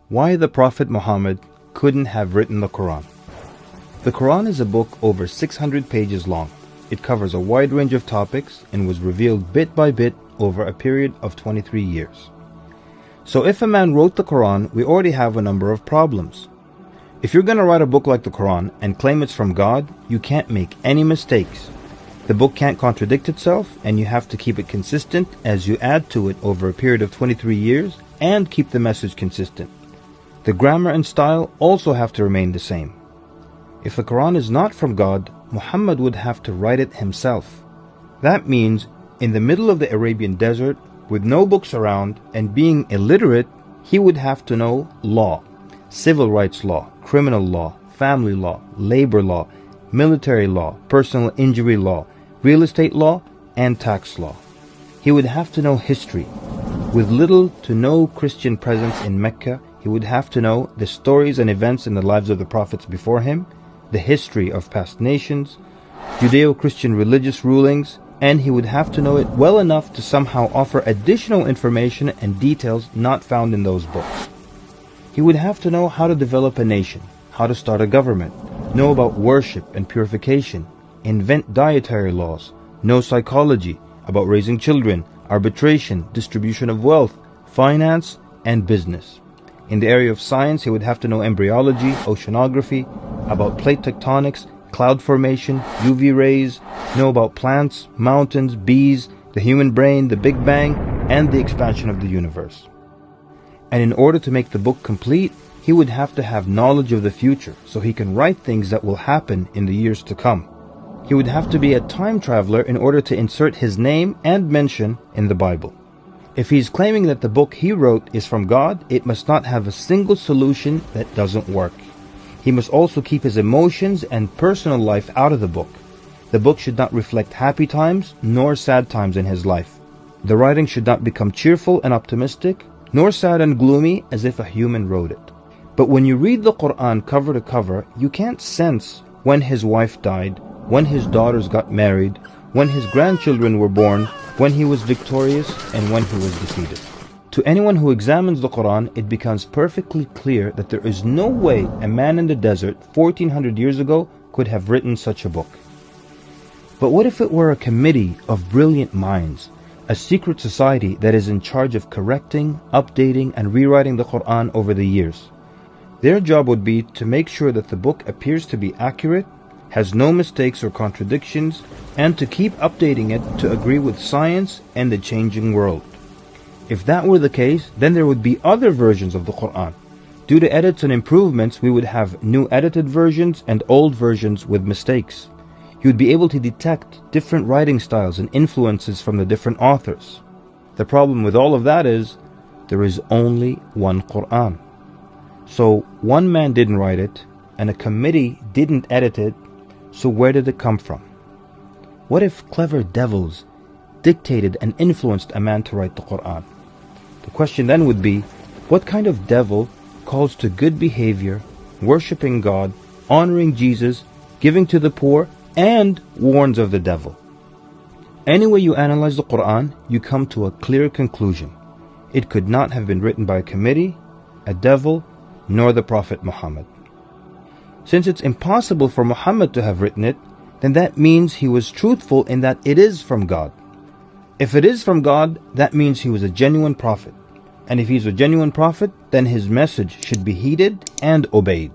Why the Prophet Muhammad couldn't have written the Quran. The Quran is a book over 600 pages long. It covers a wide range of topics and was revealed bit by bit over a period of 23 years. So if a man wrote the Quran, we already have a number of problems. If you're going to write a book like the Quran and claim it's from God, you can't make any mistakes. The book can't contradict itself, and you have to keep it consistent as you add to it over a period of 23 years and keep the message consistent. The grammar and style also have to remain the same. If the Quran is not from God, Muhammad would have to write it himself. That means in the middle of the Arabian desert, with no books around and being illiterate, he would have to know law, civil rights law, criminal law, family law, labor law, military law, personal injury law, real estate law, and tax law. He would have to know history. With little to no Christian presence in Mecca, he would have to know the stories and events in the lives of the prophets before him, the history of past nations, Judeo-Christian religious rulings, and he would have to know it well enough to somehow offer additional information and details not found in those books. He would have to know how to develop a nation, how to start a government, know about worship and purification, invent dietary laws, know psychology, about raising children, arbitration, distribution of wealth, finance, and business. In the area of science, he would have to know embryology, oceanography, about plate tectonics, cloud formation, UV rays, know about plants, mountains, bees, the human brain, the Big Bang, and the expansion of the universe. And in order to make the book complete, he would have to have knowledge of the future so he can write things that will happen in the years to come. He would have to be a time traveler in order to insert his name and mention in the Bible. If he's claiming that the book he wrote is from God, it must not have a single solution that doesn't work. He must also keep his emotions and personal life out of the book. The book should not reflect happy times nor sad times in his life. The writing should not become cheerful and optimistic, nor sad and gloomy as if a human wrote it. But when you read the Quran cover to cover, you can't sense when his wife died, when his daughters got married, when his grandchildren were born, when he was victorious, and when he was defeated. To anyone who examines the Quran, it becomes perfectly clear that there is no way a man in the desert 1400 years ago could have written such a book. But what if it were a committee of brilliant minds, a secret society that is in charge of correcting, updating, and rewriting the Quran over the years? Their job would be to make sure that the book appears to be accurate, has no mistakes or contradictions, and to keep updating it to agree with science and the changing world. If that were the case, then there would be other versions of the Quran. Due to edits and improvements, we would have new edited versions and old versions with mistakes. You would be able to detect different writing styles and influences from the different authors. The problem with all of that is, there is only one Quran. So one man didn't write it, and a committee didn't edit it, so where did it come from? What if clever devils dictated and influenced a man to write the Quran? The question then would be, what kind of devil calls to good behavior, worshipping God, honoring Jesus, giving to the poor, and warns of the devil? Any way you analyze the Quran, you come to a clear conclusion. It could not have been written by a committee, a devil, nor the Prophet Muhammad. Since it's impossible for Muhammad to have written it, then that means he was truthful in that it is from God. If it is from God, that means he was a genuine prophet. And if he's a genuine prophet, then his message should be heeded and obeyed.